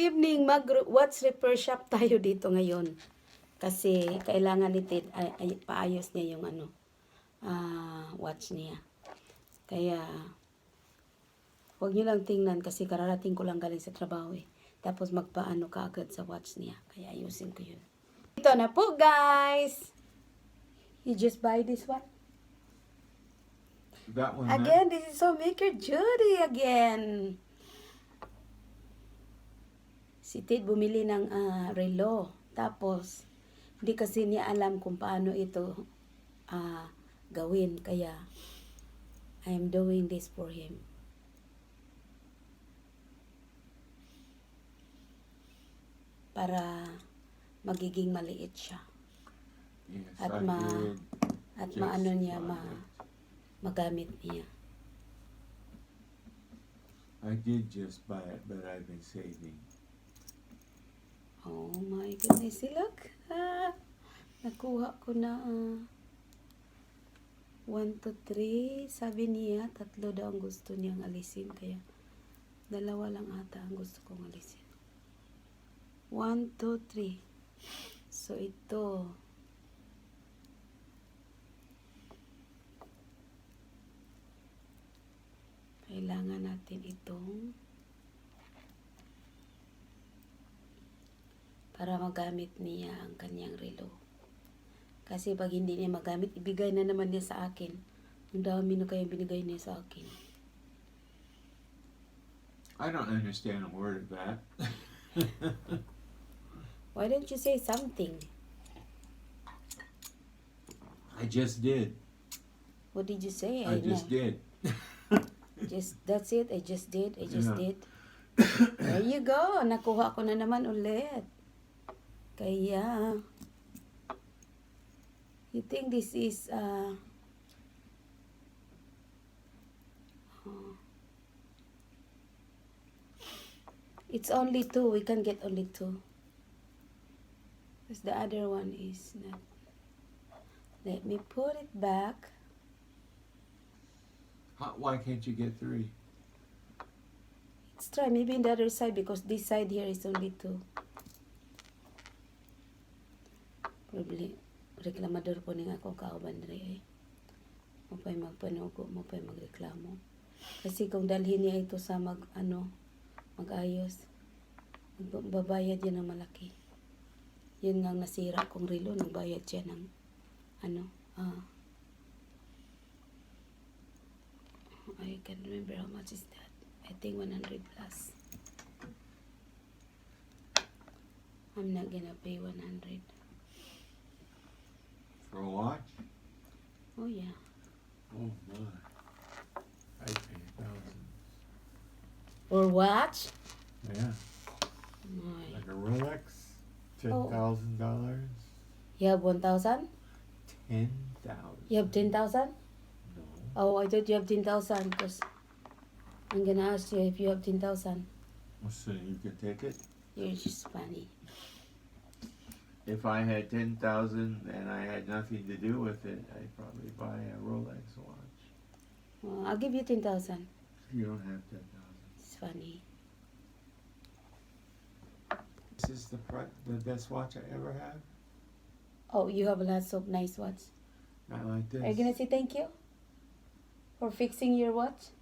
Evening, mag-watch repair shop tayo dito ngayon. Kasi kailangan ni Ted ay paayos niya yung watch niya. Kaya huwag niyo lang tingnan kasi kararating ko lang galing sa trabaho eh. Tapos magpaano ka agad sa watch niya. Kaya ayusin ko yun. Ito na po guys. You just buy this one. That one Again, this is Homemaker Jhudy again. Si Ted bumili ng relo. Tapos, hindi kasi niya alam kung paano ito gawin. Kaya, I am doing this for him. Para magiging maliit siya. Yes, At maano niya, magamit niya. I did just buy it, but I've been saving. Oh my goodness, look. Nakuha ko na 1 to 3. Sabi niya, 3 daw ang gusto niyang alisin. Kaya, 2 lang ata ang gusto kong alisin. 1, 2, 3. So, ito. Kailangan natin itong para magamit niya ang kanyang relo. Kasi pag hindi niya magamit, ibigay na naman niya sa akin. Ang dami na kaya binigay niya sa akin. I don't understand a word of that. Why don't you say something? I just did. What did you say? I just did. That's it. I just did. Yeah. Did. There you go. Nakuha ko na naman ulit. Kaya, you think this is, it's only 2. We can get only 2. Because the other one is not. Let me put it back. Why can't you get 3? Let's try maybe in the other side because this side here is only 2. Probably, reklamador po ning akong kauban rin eh. Mapay magpanugo, mapay magreklamo. Kasi kung dalhin niya ito sa mag-ayos, magbabayad yan ng malaki. Yun nga nasira kong relo, nagbayad siya ng I can't remember how much is that. I think 100 plus. I'm not gonna pay 100. For a watch? Oh yeah. Oh my. I pay 1,000. Or watch? Yeah. My. Like a Rolex? $10,000? You have 1,000? 10,000. You have 10,000? No. Oh, I thought you have 10,000 because I'm gonna ask you if you have 10,000. So you can take it? You're just funny. If I had 10,000 and I had nothing to do with it, I'd probably buy a Rolex watch. Well, I'll give you 10,000. You don't have 10,000. It's funny. This is the best watch I ever had. Oh, you have lots of nice watch. Not like this. Are you gonna say thank you for fixing your watch?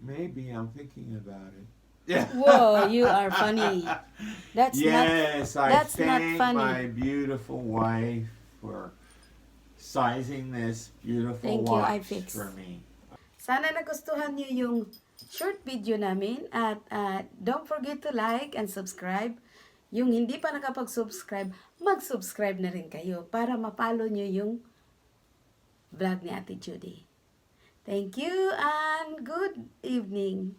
Maybe I'm thinking about it. Yeah. Whoa, you are funny. That's yes, not. I That's not thank funny. my beautiful wife for sizing this beautiful Thank you, I watch fixed. for me. Sana nagustuhan niyo yung short video namin at don't forget to like and subscribe. Yung hindi pa nakapag-subscribe, mag-subscribe na rin kayo para mapalo nyo yung vlog ni Ate Jhudy. Thank you and good evening.